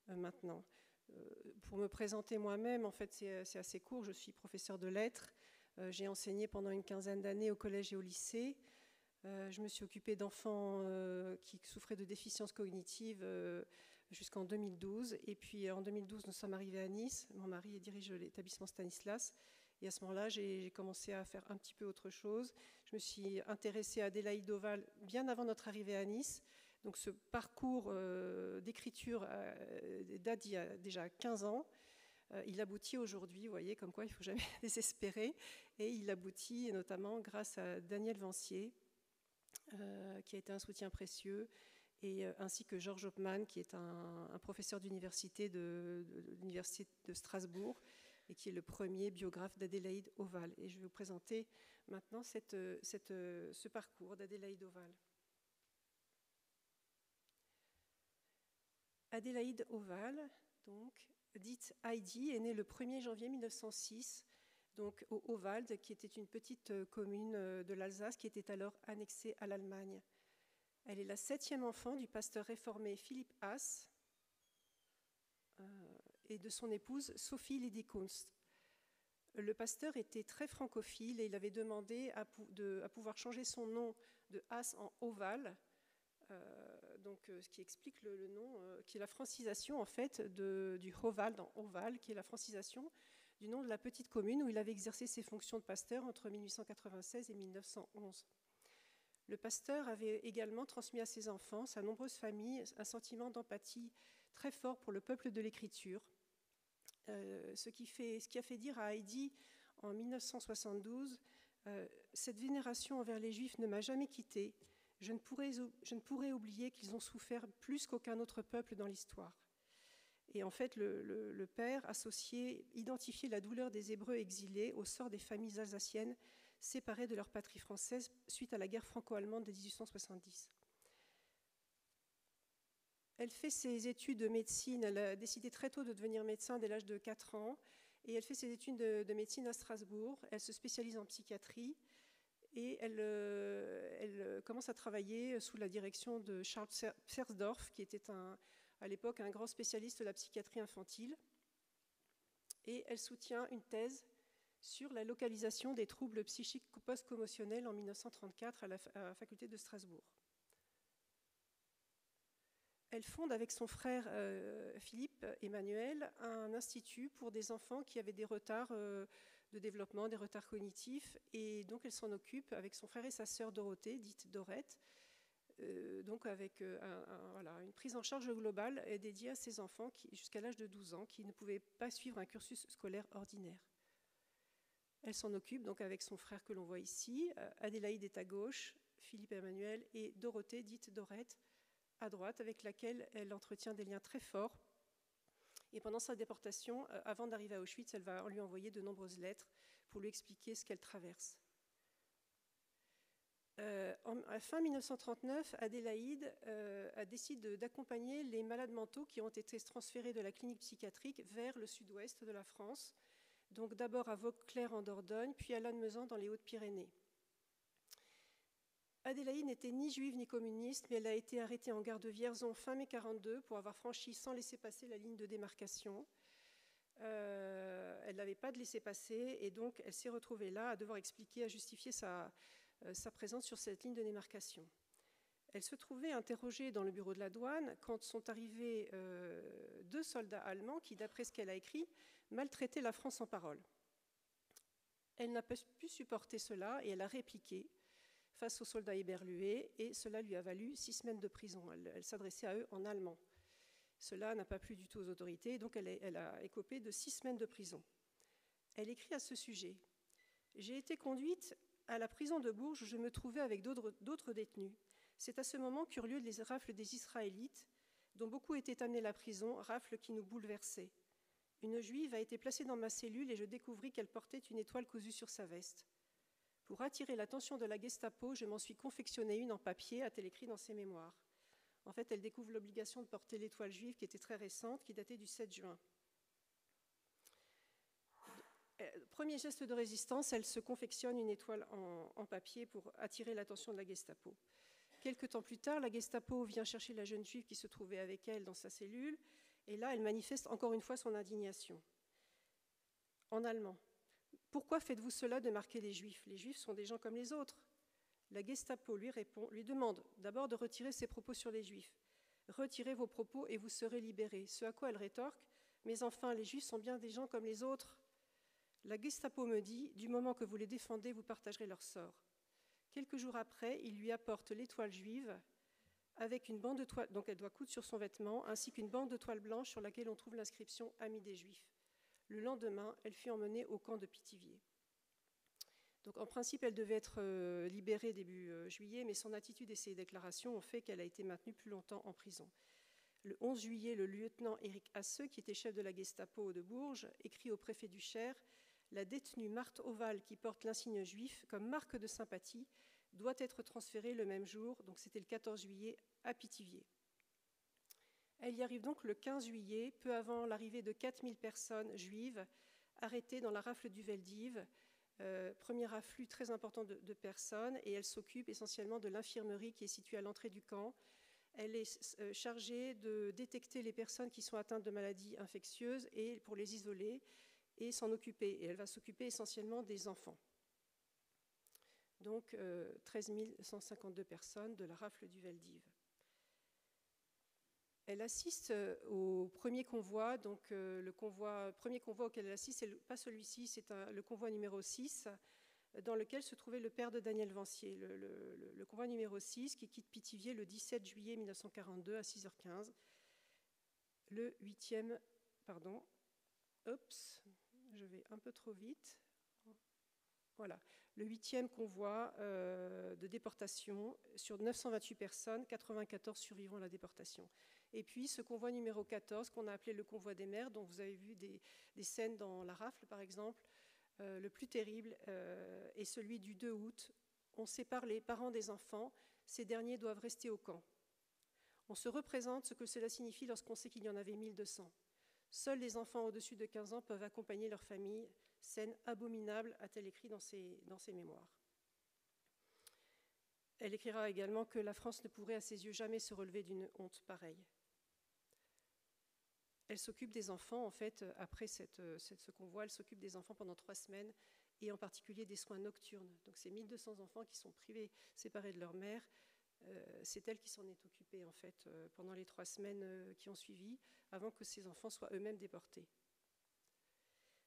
maintenant. Pour me présenter moi-même, en fait, c'est assez court. Je suis professeure de lettres. J'ai enseigné pendant une quinzaine d'années au collège et au lycée. Je me suis occupée d'enfants qui souffraient de déficience cognitive jusqu'en 2012. Et puis en 2012, nous sommes arrivés à Nice. Mon mari dirige l'établissement Stanislas. Et à ce moment-là, j'ai commencé à faire un petit peu autre chose. Je me suis intéressée à Adélaïde Oval bien avant notre arrivée à Nice. Donc ce parcours d'écriture date d'il y a déjà 15 ans. Il aboutit aujourd'hui, vous voyez, comme quoi il ne faut jamais désespérer. Et il aboutit notamment grâce à Daniel Vancier, qui a été un soutien précieux, et ainsi que Georges Hopman, qui est un professeur d'université de l'université de Strasbourg, et qui est le premier biographe d'Adélaïde Oval. Et je vais vous présenter maintenant ce parcours d'Adélaïde Oval. Adélaïde Oval, donc, dite Heidi, est née le 1er janvier 1906, donc au Ovalde, qui était une petite commune de l'Alsace qui était alors annexée à l'Allemagne. Elle est la 7e enfant du pasteur réformé Philipp Haas et de son épouse Sophie Lydie-Kunst. Le pasteur était très francophile et il avait demandé à pouvoir changer son nom de Haas en Oval, ce qui explique le nom, qui est la francisation en fait du Hovald en Oval, qui est la francisation du nom de la petite commune où il avait exercé ses fonctions de pasteur entre 1896 et 1911. Le pasteur avait également transmis à ses enfants, sa nombreuse famille, un sentiment d'empathie très fort pour le peuple de l'Écriture, ce qui a fait dire à Heidi en 1972 cette vénération envers les Juifs ne m'a jamais quittée. Je ne pourrais oublier qu'ils ont souffert plus qu'aucun autre peuple dans l'histoire. Et en fait, le père identifiait la douleur des Hébreux exilés au sort des familles alsaciennes séparées de leur patrie française suite à la guerre franco-allemande de 1870. Elle fait ses études de médecine, elle a décidé très tôt de devenir médecin dès l'âge de 4 ans, et elle fait ses études de médecine à Strasbourg. Elle se spécialise en psychiatrie, et elle commence à travailler sous la direction de Charles Sersdorf, qui était à l'époque un grand spécialiste de la psychiatrie infantile. Et elle soutient une thèse sur la localisation des troubles psychiques post-commotionnels en 1934 à la faculté de Strasbourg. Elle fonde avec son frère Philippe Emmanuel un institut pour des enfants qui avaient des retards de développement, des retards cognitifs, et donc elle s'en occupe avec son frère et sa sœur Dorothée, dite Dorette, donc avec une prise en charge globale dédiée à ces enfants jusqu'à l'âge de 12 ans qui ne pouvaient pas suivre un cursus scolaire ordinaire. Elle s'en occupe donc avec son frère que l'on voit ici. Adélaïde est à gauche, Philippe Emmanuel, et Dorothée, dite Dorette, à droite, avec laquelle elle entretient des liens très forts. Et pendant sa déportation, avant d'arriver à Auschwitz, elle va lui envoyer de nombreuses lettres pour lui expliquer ce qu'elle traverse. À fin 1939, Adélaïde décide d'accompagner les malades mentaux qui ont été transférés de la clinique psychiatrique vers le sud-ouest de la France, donc d'abord à Vauclair en Dordogne, puis à Lannemezan dans les Hautes-Pyrénées. Adélaïde n'était ni juive ni communiste, mais elle a été arrêtée en gare de Vierzon fin mai 1942 pour avoir franchi sans laisser-passer la ligne de démarcation. Elle n'avait pas de laisser-passer et donc elle s'est retrouvée là à devoir expliquer, à justifier sa présence sur cette ligne de démarcation. Elle se trouvait interrogée dans le bureau de la douane quand sont arrivés 2 soldats allemands qui, d'après ce qu'elle a écrit, maltraitaient la France en parole. Elle n'a pas pu supporter cela et elle a répliqué face aux soldats éberlués, et cela lui a valu 6 semaines de prison. Elle s'adressait à eux en allemand. Cela n'a pas plu du tout aux autorités, donc elle a écopé de 6 semaines de prison. Elle écrit à ce sujet : « J'ai été conduite à la prison de Bourges où je me trouvais avec d'autres détenus. C'est à ce moment qu'eurent lieu les rafles des Israélites, dont beaucoup étaient amenés à la prison, rafles qui nous bouleversaient. Une juive a été placée dans ma cellule et je découvris qu'elle portait une étoile cousue sur sa veste. Pour attirer l'attention de la Gestapo, je m'en suis confectionné une en papier, a-t-elle écrit dans ses mémoires. » En fait, elle découvre l'obligation de porter l'étoile juive qui était très récente, qui datait du 7 juin. Premier geste de résistance, elle se confectionne une étoile en papier pour attirer l'attention de la Gestapo. Quelque temps plus tard, la Gestapo vient chercher la jeune juive qui se trouvait avec elle dans sa cellule Et là, elle manifeste encore une fois son indignation. En allemand. « Pourquoi faites-vous cela de marquer les Juifs? Les Juifs sont des gens comme les autres. » La Gestapo lui demande d'abord de retirer ses propos sur les Juifs. « Retirez vos propos et vous serez libérés. » Ce à quoi elle rétorque « Mais enfin, les Juifs sont bien des gens comme les autres. » La Gestapo me dit « Du moment que vous les défendez, vous partagerez leur sort. » Quelques jours après, il lui apporte l'étoile juive avec une bande de toile, donc elle doit coudre sur son vêtement, ainsi qu'une bande de toile blanche sur laquelle on trouve l'inscription « Amis des Juifs ». Le lendemain, elle fut emmenée au camp de Pithiviers. Donc, en principe, elle devait être libérée début juillet, mais son attitude et ses déclarations ont fait qu'elle a été maintenue plus longtemps en prison. Le 11 juillet, le lieutenant Éric Hasseux, qui était chef de la Gestapo de Bourges, écrit au préfet du Cher « La détenue Marthe Oval, qui porte l'insigne juif comme marque de sympathie, doit être transférée le même jour, donc c'était le 14 juillet, à Pithiviers. » Elle y arrive donc le 15 juillet, peu avant l'arrivée de 4000 personnes juives arrêtées dans la rafle du Veldiv, premier afflux très important de personnes, et elle s'occupe essentiellement de l'infirmerie qui est située à l'entrée du camp. Elle est chargée de détecter les personnes qui sont atteintes de maladies infectieuses et pour les isoler et s'en occuper. Et elle va s'occuper essentiellement des enfants. Donc 13 152 personnes de la rafle du Veldiv. Elle assiste au premier convoi, donc premier convoi auquel elle assiste, c'est pas celui-ci, c'est le convoi numéro 6, dans lequel se trouvait le père de Daniel Vancier, le convoi numéro 6, qui quitte Pithiviers le 17 juillet 1942 à 6h15. Le 8e, pardon, je vais un peu trop vite. Voilà, le 8e convoi de déportation sur 928 personnes, 94 survivants à la déportation. Et puis ce convoi numéro 14, qu'on a appelé le convoi des mères, dont vous avez vu des scènes dans la rafle par exemple, le plus terrible est celui du 2 août. On sépare les parents des enfants, ces derniers doivent rester au camp. On se représente ce que cela signifie lorsqu'on sait qu'il y en avait 1200. Seuls les enfants au-dessus de 15 ans peuvent accompagner leur famille. Scène abominable, a-t-elle écrit dans ses mémoires. Elle écrira également que la France ne pourrait à ses yeux jamais se relever d'une honte pareille. Elle s'occupe des enfants, en fait, après ce convoi, elle s'occupe des enfants pendant 3 semaines, et en particulier des soins nocturnes. Donc ces 1200 enfants qui sont privés, séparés de leur mère, c'est elle qui s'en est occupée, en fait, pendant les 3 semaines qui ont suivi, avant que ces enfants soient eux-mêmes déportés.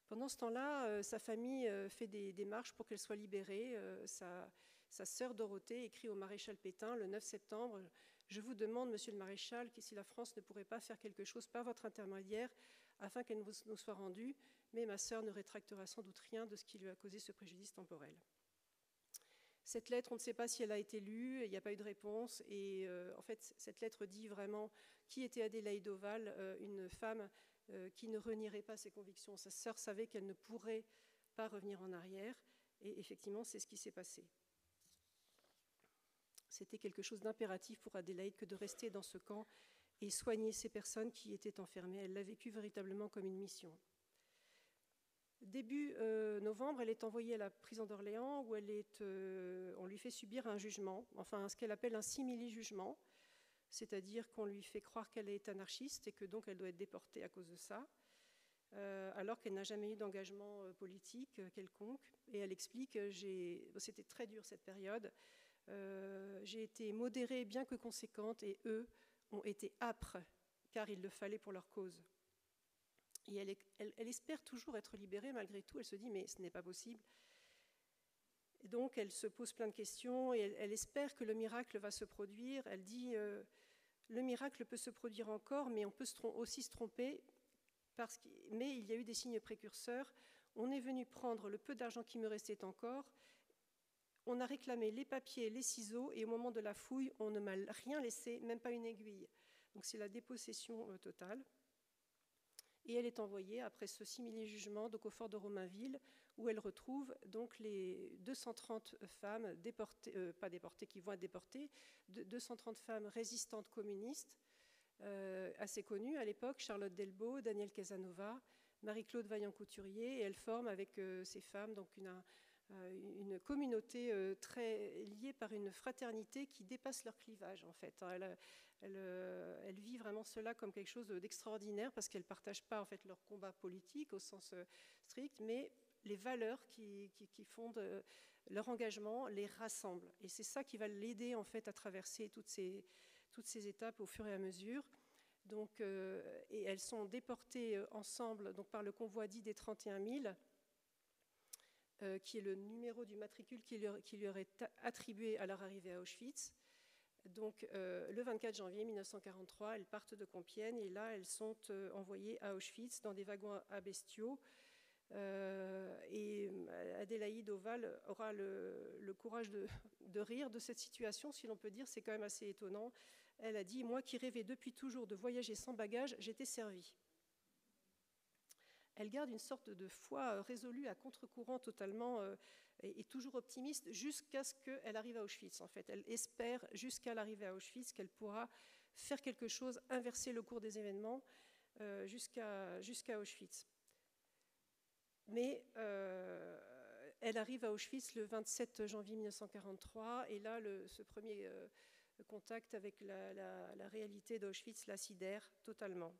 Pendant ce temps-là, sa famille fait des démarches pour qu'elle soit libérée. Sa sœur Dorothée écrit au maréchal Pétain le 9 septembre « Je vous demande, monsieur le maréchal, si la France ne pourrait pas faire quelque chose par votre intermédiaire afin qu'elle nous soit rendue, mais ma sœur ne rétractera sans doute rien de ce qui lui a causé ce préjudice temporel. » Cette lettre, on ne sait pas si elle a été lue, il n'y a pas eu de réponse. Et en fait, cette lettre dit vraiment qui était Adélaïde Oval, une femme qui ne renierait pas ses convictions. Sa sœur savait qu'elle ne pourrait pas revenir en arrière. Et effectivement, c'est ce qui s'est passé. C'était quelque chose d'impératif pour Adélaïde que de rester dans ce camp et soigner ces personnes qui étaient enfermées. Elle l'a vécu véritablement comme une mission. Début novembre, elle est envoyée à la prison d'Orléans où on lui fait subir un jugement, enfin ce qu'elle appelle un simili-jugement, c'est-à-dire qu'on lui fait croire qu'elle est anarchiste et que donc elle doit être déportée à cause de ça, alors qu'elle n'a jamais eu d'engagement politique quelconque. Et elle explique c'était très dur cette période, j'ai été modérée bien que conséquente et eux ont été âpres car il le fallait pour leur cause. Et elle espère toujours être libérée malgré tout. Elle se dit, mais ce n'est pas possible. Et donc, elle se pose plein de questions et elle espère que le miracle va se produire. Elle dit, le miracle peut se produire encore, mais on peut aussi se tromper. Mais il y a eu des signes précurseurs. On est venu prendre le peu d'argent qui me restait encore. On a réclamé les papiers, les ciseaux, et au moment de la fouille, on ne m'a rien laissé, même pas une aiguille. Donc, c'est la dépossession totale. Et elle est envoyée, après ce simili-jugement, donc au fort de Romainville, où elle retrouve donc les 230 femmes déportées, pas déportées, qui vont être déportées, 230 femmes résistantes communistes, assez connues à l'époque, Charlotte Delbo, Danielle Casanova, Marie-Claude Vaillant-Couturier, et elle forme avec ces femmes donc une communauté très liée par une fraternité qui dépasse leur clivage, en fait. Elle vit vraiment cela comme quelque chose d'extraordinaire parce qu'elle ne partage pas en fait leur combat politique au sens strict, mais les valeurs qui fondent leur engagement les rassemblent. Et c'est ça qui va l'aider en fait à traverser toutes ces étapes au fur et à mesure. Donc, et elles sont déportées ensemble donc, par le convoi dit des 31 000, qui est le numéro du matricule qui leur est attribué à leur arrivée à Auschwitz. Donc, le 24 janvier 1943, elles partent de Compiègne et là, elles sont envoyées à Auschwitz dans des wagons à bestiaux. Et Adélaïde Oval aura le courage de rire de cette situation, si l'on peut dire, c'est quand même assez étonnant. Elle a dit « Moi qui rêvais depuis toujours de voyager sans bagages, j'étais servie ». Elle garde une sorte de foi résolue à contre-courant totalement et toujours optimiste jusqu'à ce qu'elle arrive à Auschwitz. En fait, elle espère jusqu'à l'arrivée à Auschwitz qu'elle pourra faire quelque chose, inverser le cours des événements jusqu'à Auschwitz. Mais elle arrive à Auschwitz le 27 janvier 1943 et là, ce premier contact avec la réalité d'Auschwitz la sidère totalement.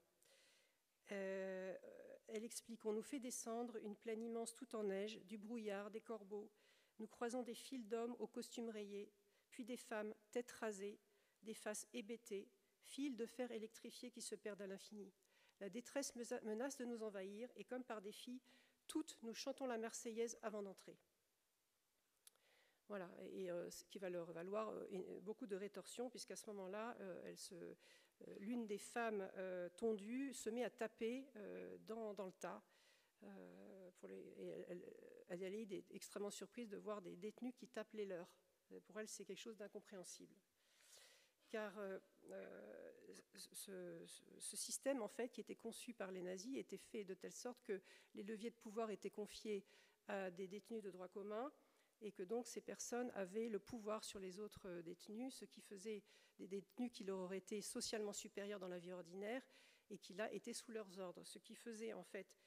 Elle explique « On nous fait descendre une plaine immense toute en neige, du brouillard, des corbeaux. Nous croisons des files d'hommes aux costumes rayés, puis des femmes, têtes rasées, des faces hébétées, fils de fer électrifiés qui se perdent à l'infini. La détresse menace de nous envahir et comme par défi, toutes nous chantons la Marseillaise avant d'entrer. » Voilà, et ce qui va leur valoir beaucoup de rétorsions, puisqu'à ce moment-là, l'une des femmes tondues se met à taper dans le tas. Adélaïde est extrêmement surprise de voir des détenus qui tapent les leurs. Pour elle, c'est quelque chose d'incompréhensible. Car ce système, en fait, qui était conçu par les nazis, était fait de telle sorte que les leviers de pouvoir étaient confiés à des détenus de droit commun, et que donc ces personnes avaient le pouvoir sur les autres détenus, ce qui faisait des détenus qui leur auraient été socialement supérieurs dans la vie ordinaire et qui là étaient sous leurs ordres, ce qui faisait en fait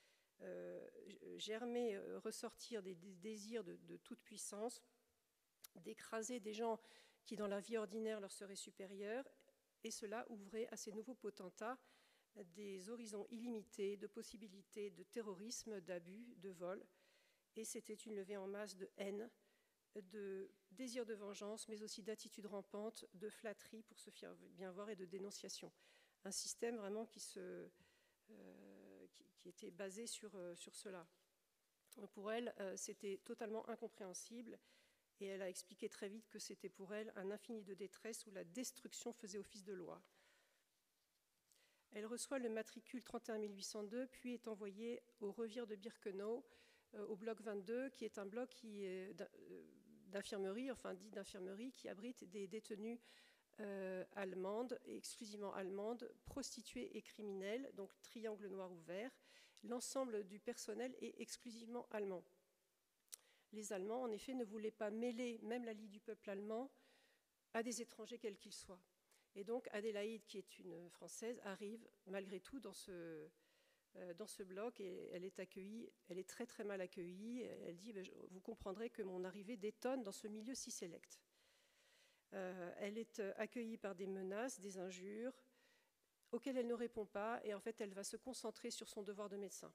germer, ressortir des désirs de toute puissance, d'écraser des gens qui dans la vie ordinaire leur seraient supérieurs, et cela ouvrait à ces nouveaux potentats des horizons illimités de possibilités de terrorisme, d'abus, de vol, et c'était une levée en masse de haine, de désir de vengeance, mais aussi d'attitude rampante, de flatterie pour se faire bien voir et de dénonciation. Un système vraiment qui était basé sur cela. Pour elle, c'était totalement incompréhensible et elle a expliqué très vite que c'était pour elle un infini de détresse où la destruction faisait office de loi. Elle reçoit le matricule 31 802, puis est envoyée au revire de Birkenau, au bloc 22, qui est un bloc d'infirmerie, enfin dit d'infirmerie, qui abrite des détenues allemandes, exclusivement allemandes, prostituées et criminelles, donc triangle noir ouvert. L'ensemble du personnel est exclusivement allemand. Les Allemands, en effet, ne voulaient pas mêler même la Ligue du peuple allemand à des étrangers quels qu'ils soient. Et donc Adélaïde, qui est une Française, arrive malgré tout dans ce bloc et elle est accueillie, elle est très très mal accueillie. Elle dit « Vous comprendrez que mon arrivée détonne dans ce milieu si sélect ». Elle est accueillie par des menaces, des injures, auxquelles elle ne répond pas, et en fait elle va se concentrer sur son devoir de médecin.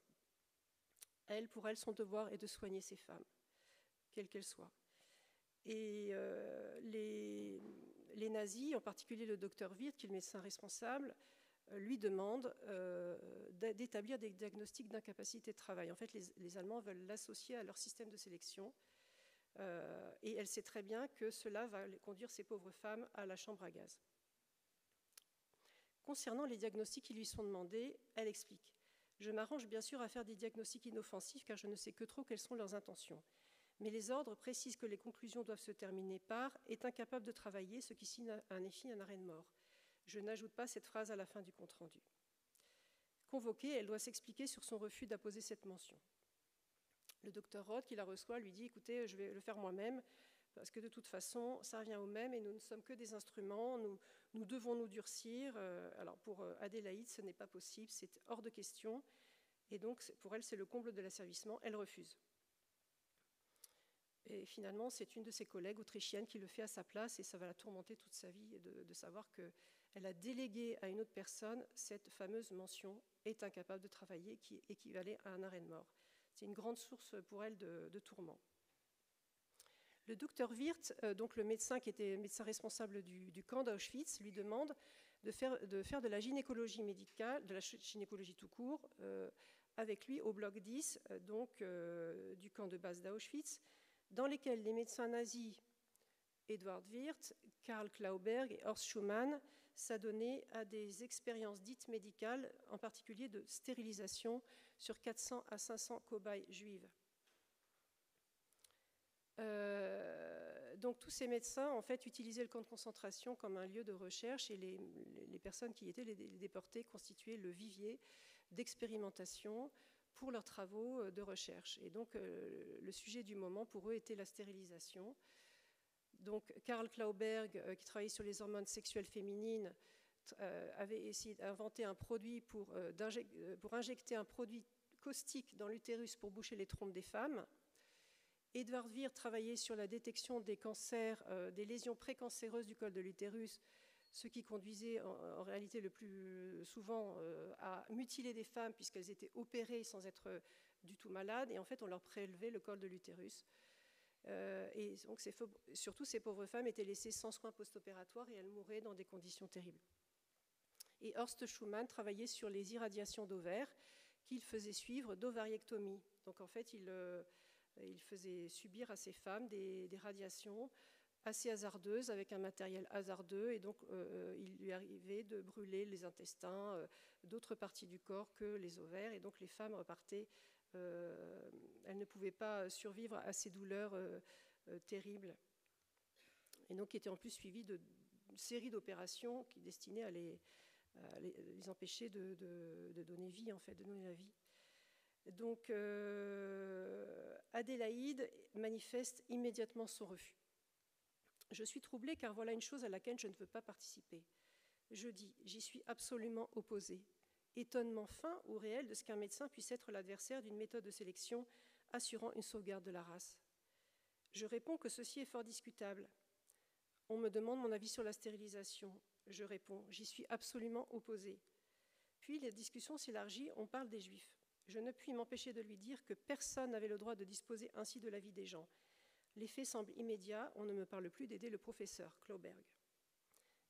Pour elle, son devoir est de soigner ces femmes, quelles qu'elles soient. Et les nazis, en particulier le docteur Wirth, qui est le médecin responsable, lui demande d'établir des diagnostics d'incapacité de travail. En fait, les Allemands veulent l'associer à leur système de sélection. Et elle sait très bien que cela va conduire ces pauvres femmes à la chambre à gaz. Concernant les diagnostics qui lui sont demandés, elle explique « Je m'arrange bien sûr à faire des diagnostics inoffensifs car je ne sais que trop quelles sont leurs intentions. Mais les ordres précisent que les conclusions doivent se terminer par « est incapable de travailler, ce qui signe un arrêt de mort ». Je n'ajoute pas cette phrase à la fin du compte-rendu. Convoquée, elle doit s'expliquer sur son refus d'apposer cette mention. Le docteur Roth, qui la reçoit, lui dit « Écoutez, je vais le faire moi-même, parce que de toute façon, ça revient au même et nous ne sommes que des instruments, nous devons nous durcir. » Alors pour Adélaïde, ce n'est pas possible, c'est hors de question. Et donc, pour elle, c'est le comble de l'asservissement, elle refuse. Et finalement, c'est une de ses collègues autrichiennes qui le fait à sa place et ça va la tourmenter toute sa vie de savoir qu'elle elle a délégué à une autre personne cette fameuse mention « est incapable de travailler » qui équivalait à un arrêt de mort. C'est une grande source pour elle de tourments. Le docteur Wirth, donc le médecin qui était médecin responsable du camp d'Auschwitz, lui demande de faire de la gynécologie médicale, de la gynécologie tout court, avec lui au bloc 10 du camp de base d'Auschwitz, dans lesquels les médecins nazis Eduard Wirth, Karl Klauberg et Horst Schumann s'adonnaient à des expériences dites médicales, en particulier de stérilisation sur 400 à 500 cobayes juives. Donc tous ces médecins en fait utilisaient le camp de concentration comme un lieu de recherche et les personnes qui y étaient, les déportés, constituaient le vivier d'expérimentation pour leurs travaux de recherche. Et donc le sujet du moment pour eux était la stérilisation. Donc Karl Klauberg, qui travaillait sur les hormones sexuelles féminines, avait essayé d'inventer un produit pour injecter un produit caustique dans l'utérus pour boucher les trompes des femmes. Eduard Wirth travaillait sur la détection des cancers, des lésions précancéreuses du col de l'utérus, ce qui conduisait en réalité le plus souvent à mutiler des femmes puisqu'elles étaient opérées sans être du tout malades, et en fait on leur prélevait le col de l'utérus. Et donc surtout ces pauvres femmes étaient laissées sans soins post-opératoires et elles mouraient dans des conditions terribles. Et Horst Schumann travaillait sur les irradiations d'ovaires qu'il faisait suivre d'ovariectomie. Donc en fait il faisait subir à ces femmes des radiations assez hasardeuses avec un matériel hasardeux, et donc il lui arrivait de brûler les intestins, d'autres parties du corps que les ovaires, et donc les femmes repartaient, elles ne pouvaient pas survivre à ces douleurs terribles, et donc qui étaient en plus suivies d'une série d'opérations qui destinaient à les empêcher de donner vie, en fait, de donner la vie. Donc Adélaïde manifeste immédiatement son refus. Je suis troublée car voilà une chose à laquelle je ne veux pas participer. Je dis, j'y suis absolument opposée. Étonnement fin ou réel de ce qu'un médecin puisse être l'adversaire d'une méthode de sélection assurant une sauvegarde de la race. Je réponds que ceci est fort discutable. On me demande mon avis sur la stérilisation. Je réponds, j'y suis absolument opposée. Puis la discussion s'élargit, on parle des Juifs. Je ne puis m'empêcher de lui dire que personne n'avait le droit de disposer ainsi de la vie des gens. L'effet semble immédiat, on ne me parle plus d'aider le professeur, Klauberg.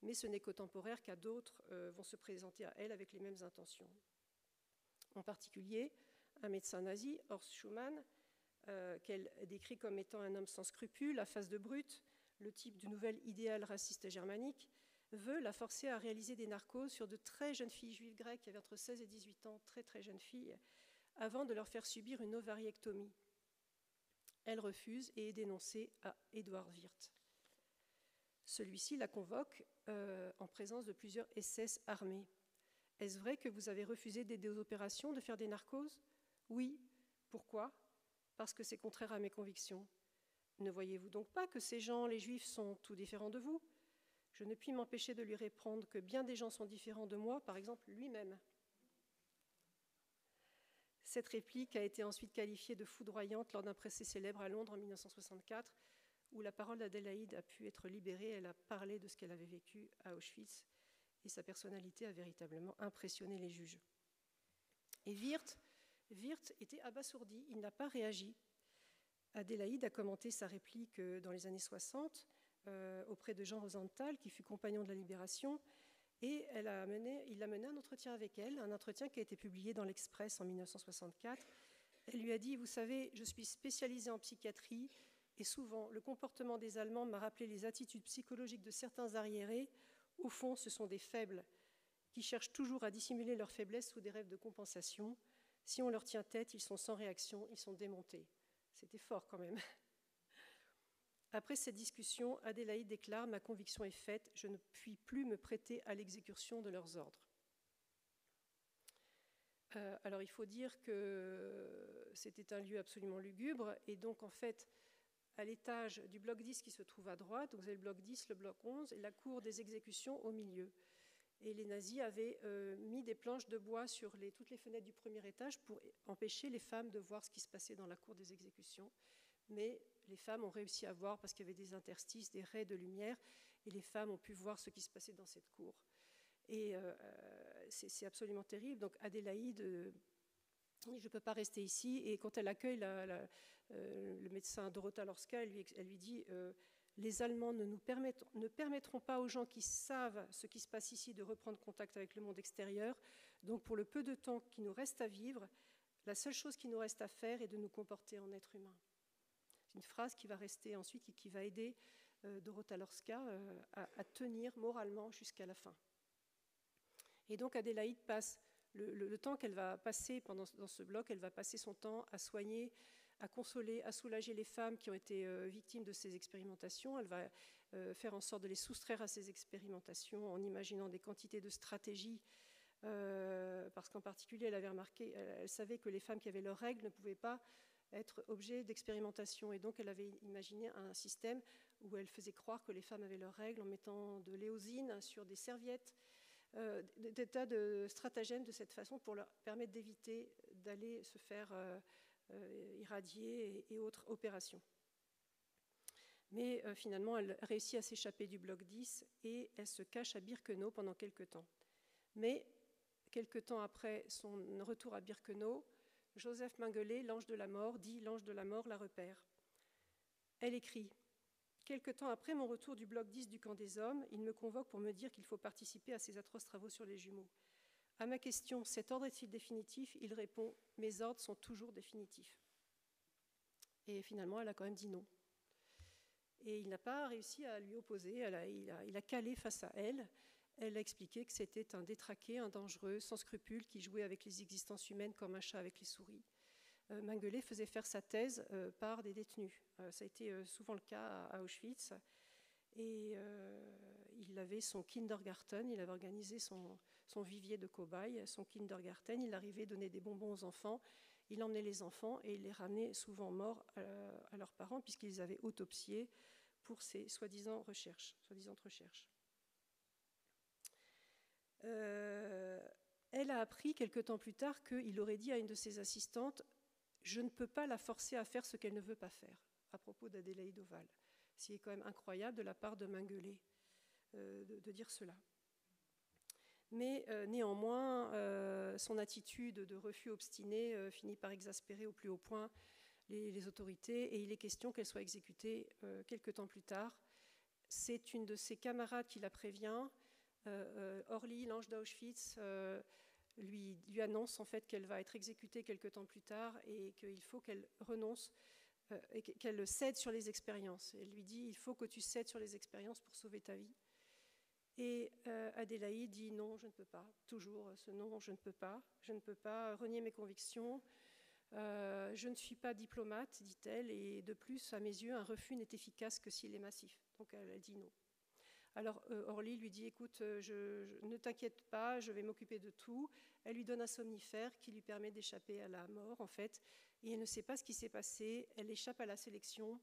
Mais ce n'est qu'au temporaire car d'autres vont se présenter à elle avec les mêmes intentions. En particulier, un médecin nazi, Horst Schumann, qu'elle décrit comme étant un homme sans scrupules, la face de brute, le type du nouvel idéal raciste germanique, veut la forcer à réaliser des narcoses sur de très jeunes filles juives grecques qui avaient entre 16 et 18 ans, très très jeunes filles, avant de leur faire subir une ovariectomie. Elle refuse et est dénoncée à Eduard Wirth. Celui-ci la convoque en présence de plusieurs SS armés. « Est-ce vrai que vous avez refusé d'aider aux opérations, de faire des narcoses ?»« Oui. Pourquoi ? Parce que c'est contraire à mes convictions. »« Ne voyez-vous donc pas que ces gens, les Juifs, sont tout différents de vous ?» Je ne puis m'empêcher de lui répondre que bien des gens sont différents de moi, par exemple lui-même. Cette réplique a été ensuite qualifiée de foudroyante lors d'un procès célèbre à Londres en 1964, où la parole d'Adélaïde a pu être libérée. Elle a parlé de ce qu'elle avait vécu à Auschwitz, et sa personnalité a véritablement impressionné les juges. Et Wirth était abasourdi, il n'a pas réagi. Adélaïde a commenté sa réplique dans les années 60 auprès de Jean Rosenthal, qui fut compagnon de la Libération, et il a mené un entretien avec elle, un entretien qui a été publié dans l'Express en 1964. Elle lui a dit « Vous savez, je suis spécialisée en psychiatrie, et souvent, le comportement des Allemands m'a rappelé les attitudes psychologiques de certains arriérés. Au fond, ce sont des faibles qui cherchent toujours à dissimuler leur faiblesse sous des rêves de compensation. Si on leur tient tête, ils sont sans réaction, ils sont démontés. » C'était fort quand même. Après cette discussion, Adélaïde déclare « Ma conviction est faite, je ne puis plus me prêter à l'exécution de leurs ordres. » Alors il faut dire que c'était un lieu absolument lugubre, et donc en fait, à l'étage du bloc 10 qui se trouve à droite, donc vous avez le bloc 10, le bloc 11, et la cour des exécutions au milieu. Et les nazis avaient mis des planches de bois sur toutes les fenêtres du premier étage pour empêcher les femmes de voir ce qui se passait dans la cour des exécutions. Mais les femmes ont réussi à voir parce qu'il y avait des interstices, des raies de lumière, et les femmes ont pu voir ce qui se passait dans cette cour. Et c'est absolument terrible. Donc Adélaïde, je ne peux pas rester ici. Et quand elle accueille le médecin Dorota Lorska, elle lui dit les Allemands ne permettront pas aux gens qui savent ce qui se passe ici de reprendre contact avec le monde extérieur. Donc pour le peu de temps qui nous reste à vivre, la seule chose qui nous reste à faire est de nous comporter en êtres humains. C'est une phrase qui va rester ensuite et qui va aider Dorota Lorska à tenir moralement jusqu'à la fin. Et donc Adélaïde passe le temps qu'elle va passer dans ce bloc, elle va passer son temps à soigner, à consoler, à soulager les femmes qui ont été victimes de ces expérimentations. Elle va faire en sorte de les soustraire à ces expérimentations en imaginant des quantités de stratégies, parce qu'en particulier, elle avait remarqué, elle savait que les femmes qui avaient leurs règles ne pouvaient pas être objet d'expérimentation. Et donc, elle avait imaginé un système où elle faisait croire que les femmes avaient leurs règles en mettant de l'éosine sur des serviettes, des tas de stratagèmes de cette façon pour leur permettre d'éviter d'aller se faire irradier et autres opérations. Mais finalement, elle réussit à s'échapper du bloc 10 et elle se cache à Birkenau pendant quelques temps. Mais quelques temps après son retour à Birkenau, Joseph Mengele, l'ange de la mort, dit l'ange de la mort la repère. Elle écrit « Quelque temps après mon retour du bloc 10 du camp des hommes, il me convoque pour me dire qu'il faut participer à ces atroces travaux sur les jumeaux. À ma question « Cet ordre est-il définitif ?» il répond « Mes ordres sont toujours définitifs. » Et finalement, elle a quand même dit non. Et il n'a pas réussi à lui opposer, il a calé face à elle. Elle a expliqué que c'était un détraqué, un dangereux, sans scrupules, qui jouait avec les existences humaines comme un chat avec les souris. Mengele faisait faire sa thèse par des détenus. Ça a été souvent le cas à Auschwitz. Et il avait son kindergarten, il avait organisé son vivier de cobayes, son kindergarten. Il arrivait donner des bonbons aux enfants. Il emmenait les enfants et il les ramenait souvent morts à leurs parents puisqu'ils avaient autopsié pour ces soi-disant recherches. Elle a appris quelque temps plus tard qu'il aurait dit à une de ses assistantes « Je ne peux pas la forcer à faire ce qu'elle ne veut pas faire » à propos d'Adélaïde Oval. C'est quand même incroyable de la part de Mengele de dire cela. Mais néanmoins, son attitude de refus obstiné finit par exaspérer au plus haut point les autorités et il est question qu'elle soit exécutée quelque temps plus tard. C'est une de ses camarades qui la prévient. Orly, l'ange d'Auschwitz, lui annonce en fait qu'elle va être exécutée quelque temps plus tard et qu'il faut qu'elle renonce et qu'elle cède sur les expériences. Elle lui dit « Il faut que tu cèdes sur les expériences pour sauver ta vie ». Et Adélaïde dit « Non, je ne peux pas ». Toujours ce « non, je ne peux pas ». Je ne peux pas renier mes convictions. Je ne suis pas diplomate, dit-elle, et de plus, à mes yeux, un refus n'est efficace que s'il est massif. Donc elle dit non. Alors Orly lui dit « Écoute, ne t'inquiète pas, je vais m'occuper de tout ». Elle lui donne un somnifère qui lui permet d'échapper à la mort, en fait. Et elle ne sait pas ce qui s'est passé. Elle échappe à la sélection.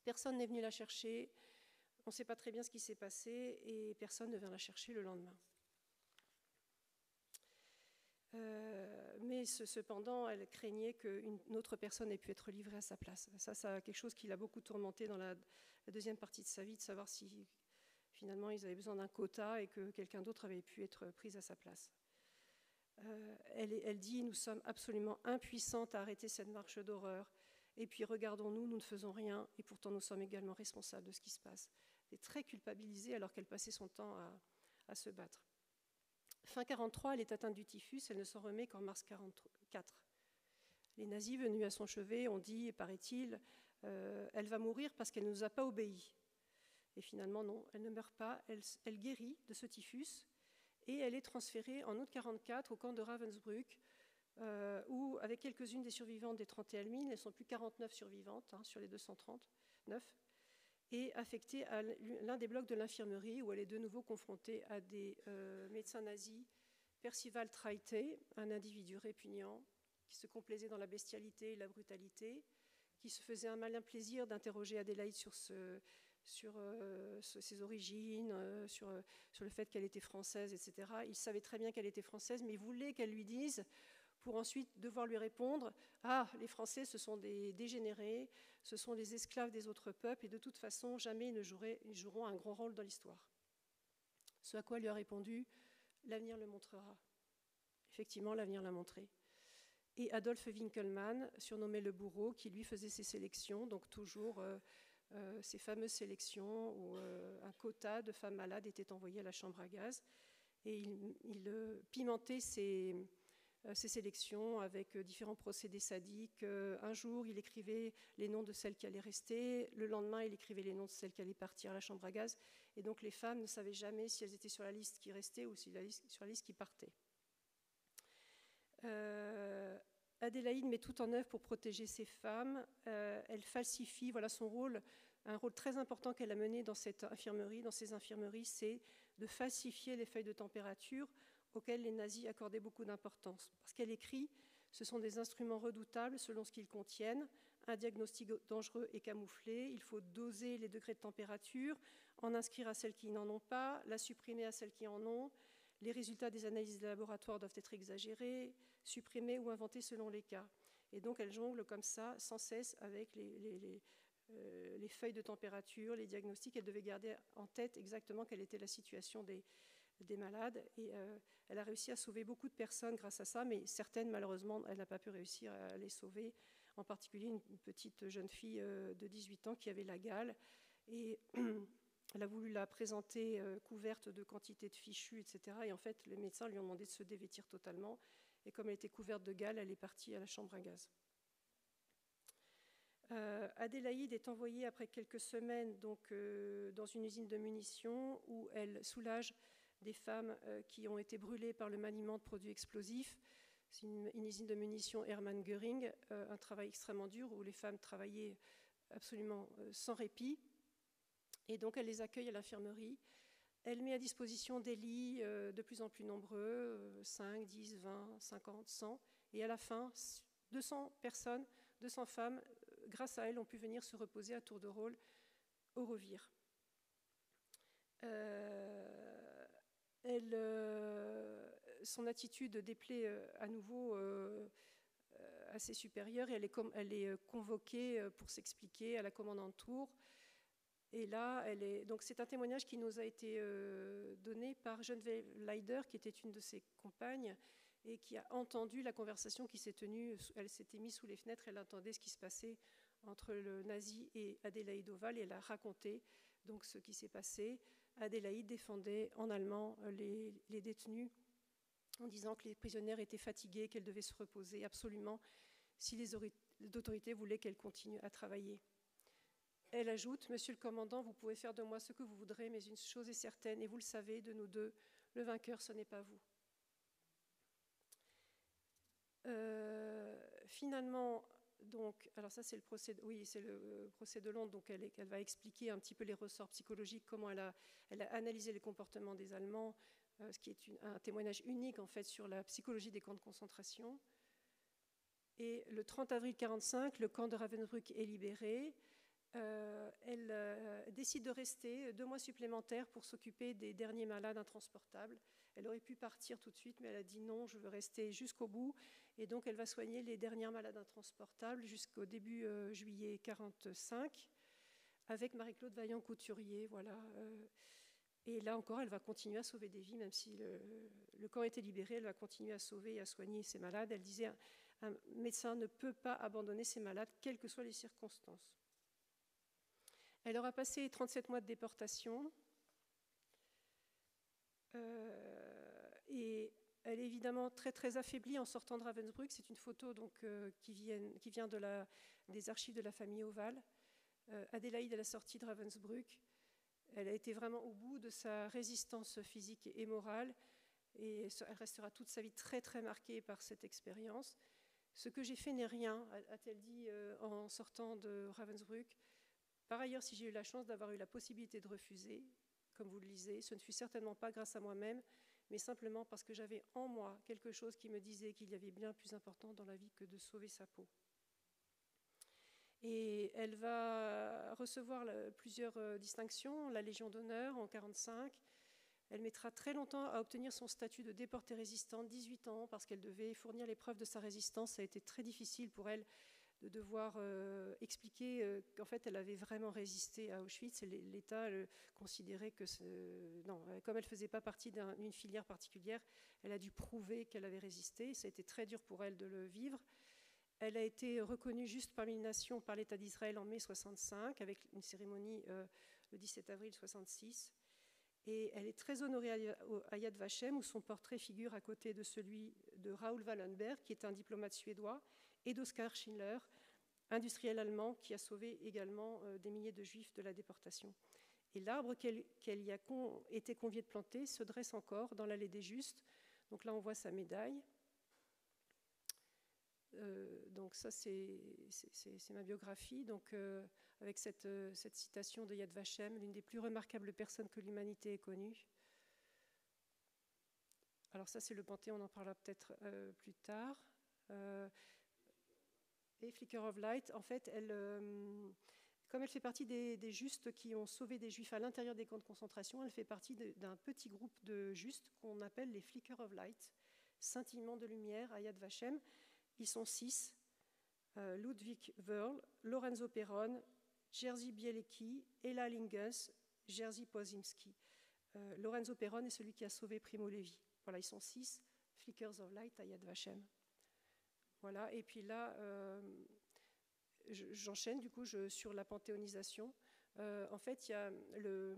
Personne n'est venu la chercher. On ne sait pas très bien ce qui s'est passé et personne ne vient la chercher le lendemain. Mais cependant, elle craignait qu'une autre personne ait pu être livrée à sa place. Ça quelque chose qui l'a beaucoup tourmentée dans la deuxième partie de sa vie, de savoir si finalement ils avaient besoin d'un quota et que quelqu'un d'autre avait pu être pris à sa place. Elle dit « Nous sommes absolument impuissantes à arrêter cette marche d'horreur. Et puis regardons-nous, nous ne faisons rien et pourtant nous sommes également responsables de ce qui se passe. » Elle est très culpabilisée alors qu'elle passait son temps à se battre. Fin 1943, elle est atteinte du typhus, elle ne s'en remet qu'en mars 1944. Les nazis venus à son chevet ont dit, paraît-il, elle va mourir parce qu'elle ne nous a pas obéi. Et finalement, non, elle ne meurt pas, elle guérit de ce typhus et elle est transférée en août 1944 au camp de Ravensbrück, où, avec quelques-unes des survivantes des 31 000, elles ne sont plus 49 survivantes sur les 239, et affectée à l'un des blocs de l'infirmerie où elle est de nouveau confrontée à des médecins nazis, Percival Traité, un individu répugnant, qui se complaisait dans la bestialité et la brutalité, qui se faisait un malin plaisir d'interroger Adélaïde sur ses origines, sur le fait qu'elle était française, etc. Il savait très bien qu'elle était française, mais il voulait qu'elle lui dise, pour ensuite devoir lui répondre « Ah, les Français, ce sont des dégénérés, ce sont des esclaves des autres peuples, et de toute façon, jamais ils ne joueront un grand rôle dans l'histoire. » Ce à quoi elle lui a répondu L'avenir le montrera. Effectivement, l'avenir l'a montré. Et Adolf Winkelmann, surnommé le bourreau, qui lui faisait ses sélections, donc toujours ces fameuses sélections où un quota de femmes malades était envoyé à la chambre à gaz. Et il pimentait ses sélections avec différents procédés sadiques. Un jour, il écrivait les noms de celles qui allaient rester. Le lendemain, il écrivait les noms de celles qui allaient partir à la chambre à gaz. Et donc, les femmes ne savaient jamais si elles étaient sur la liste qui restait ou sur la liste qui partait. Adélaïde met tout en œuvre pour protéger ces femmes. Elle falsifie, voilà son rôle, un rôle très important qu'elle a mené dans cette infirmerie, dans ces infirmeries, c'est de falsifier les feuilles de température auxquelles les nazis accordaient beaucoup d'importance. Parce qu'elle écrit, ce sont des instruments redoutables selon ce qu'ils contiennent, un diagnostic dangereux et camouflé, il faut doser les degrés de température, en inscrire à celles qui n'en ont pas, la supprimer à celles qui en ont. Les résultats des analyses de laboratoire doivent être exagérés, supprimés ou inventés selon les cas. Et donc elle jongle comme ça, sans cesse, avec les feuilles de température, les diagnostics. Elle devait garder en tête exactement quelle était la situation des malades. Et elle a réussi à sauver beaucoup de personnes grâce à ça, mais certaines, malheureusement, elle n'a pas pu réussir à les sauver. En particulier une petite jeune fille de 18 ans qui avait la gale. Et elle a voulu la présenter couverte de quantité de fichus, etc. Et en fait, les médecins lui ont demandé de se dévêtir totalement. Et comme elle était couverte de gale, elle est partie à la chambre à gaz. Adélaïde est envoyée après quelques semaines donc, dans une usine de munitions où elle soulage des femmes qui ont été brûlées par le maniement de produits explosifs. C'est une usine de munitions Hermann Göring, un travail extrêmement dur où les femmes travaillaient absolument sans répit. Et donc elle les accueille à l'infirmerie. Elle met à disposition des lits de plus en plus nombreux, 5, 10, 20, 50, 100. Et à la fin, 200 personnes, 200 femmes, grâce à elle, ont pu venir se reposer à tour de rôle au Revire. Son attitude déplaît à nouveau assez supérieure et elle est convoquée pour s'expliquer à la commandante Tour. Et là, donc c'est un témoignage qui nous a été donné par Geneviève Leider, qui était une de ses compagnes, et qui a entendu la conversation qui s'est tenue. Elle s'était mise sous les fenêtres, elle entendait ce qui se passait entre le nazi et Adélaïde Oval, et elle a raconté donc ce qui s'est passé. Adélaïde défendait en allemand les détenus en disant que les prisonnières étaient fatiguées, qu'elles devaient se reposer absolument si les autorités voulaient qu'elles continuent à travailler. Elle ajoute « Monsieur le commandant, vous pouvez faire de moi ce que vous voudrez, mais une chose est certaine, et vous le savez, de nous deux, le vainqueur, ce n'est pas vous. » Finalement, donc, alors ça c'est le procès, oui, c'est le procès de Londres, donc elle va expliquer un petit peu les ressorts psychologiques, comment elle a analysé les comportements des Allemands, ce qui est un témoignage unique en fait sur la psychologie des camps de concentration. Et le 30 avril 1945, le camp de Ravensbrück est libéré. Elle décide de rester 2 mois supplémentaires pour s'occuper des derniers malades intransportables. Elle aurait pu partir tout de suite, mais elle a dit non, je veux rester jusqu'au bout. Et donc elle va soigner les dernières malades intransportables jusqu'au début juillet 1945 avec Marie-Claude Vaillant-Couturier. Voilà. Et là encore, elle va continuer à sauver des vies, même si le camp était libéré, elle va continuer à sauver et à soigner ces malades. Elle disait un médecin ne peut pas abandonner ses malades, quelles que soient les circonstances. Elle aura passé 37 mois de déportation et elle est évidemment très très affaiblie en sortant de Ravensbrück. C'est une photo donc, qui vient des archives de la famille Oval. Adélaïde, à la sortie de Ravensbrück, elle a été vraiment au bout de sa résistance physique et morale et elle restera toute sa vie très très marquée par cette expérience. Ce que j'ai fait n'est rien, a-t-elle dit en sortant de Ravensbrück. Par ailleurs, si j'ai eu la chance d'avoir eu la possibilité de refuser, comme vous le lisez, ce ne fut certainement pas grâce à moi-même, mais simplement parce que j'avais en moi quelque chose qui me disait qu'il y avait bien plus important dans la vie que de sauver sa peau. Et elle va recevoir plusieurs distinctions, la Légion d'honneur en 1945. Elle mettra très longtemps à obtenir son statut de déportée résistante, 18 ans, parce qu'elle devait fournir les preuves de sa résistance. Ça a été très difficile pour elle devoir expliquer qu'en fait, elle avait vraiment résisté à Auschwitz. Et l'État considérait que, non, comme elle ne faisait pas partie d'une filière particulière, elle a dû prouver qu'elle avait résisté. Ça a été très dur pour elle de le vivre. Elle a été reconnue juste parmi les nations par l'État d'Israël en mai 65, avec une cérémonie le 17 avril 66. Et elle est très honorée à Yad Vashem, où son portrait figure à côté de celui de Raoul Wallenberg, qui est un diplomate suédois, et d'Oskar Schindler, industriel allemand, qui a sauvé également des milliers de juifs de la déportation. Et l'arbre qu'elle y a été conviée de planter se dresse encore dans l'allée des Justes. Donc là, on voit sa médaille. Donc ça, c'est ma biographie. Donc, avec cette citation de Yad Vashem, l'une des plus remarquables personnes que l'humanité ait connue. Alors ça, c'est le Panthéon, on en parlera peut-être plus tard. Et Flicker of Light, en fait, comme elle fait partie des justes qui ont sauvé des juifs à l'intérieur des camps de concentration, elle fait partie d'un petit groupe de justes qu'on appelle les Flicker of Light, scintillement de lumière à Yad Vashem. Ils sont 6, Ludwig Wörl, Lorenzo Peron, Jerzy Bielecki, Ella Lingus, Jerzy Pozimski. Lorenzo Peron est celui qui a sauvé Primo Levi. Voilà, ils sont 6, Flickers of Light à Yad Vashem. Voilà, et puis là, j'enchaîne du coup sur la panthéonisation. En fait, il y a le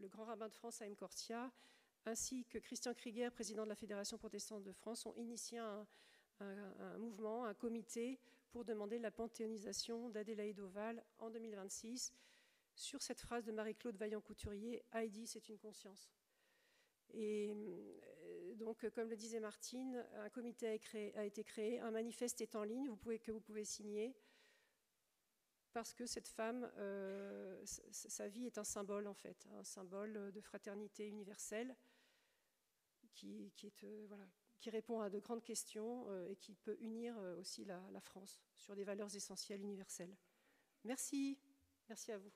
grand rabbin de France, Haïm Korsia, ainsi que Christian Krieger, président de la Fédération protestante de France, ont initié un mouvement, un comité pour demander la panthéonisation d'Adélaïde Oval en 2026 sur cette phrase de Marie-Claude Vaillant-Couturier, « Heidi, c'est une conscience ». Et donc, comme le disait Martine, un comité a été créé, un manifeste est en ligne que vous pouvez signer, parce que cette femme, sa vie est un symbole en fait, un symbole de fraternité universelle qui répond à de grandes questions et qui peut unir aussi la France sur des valeurs essentielles universelles. Merci à vous.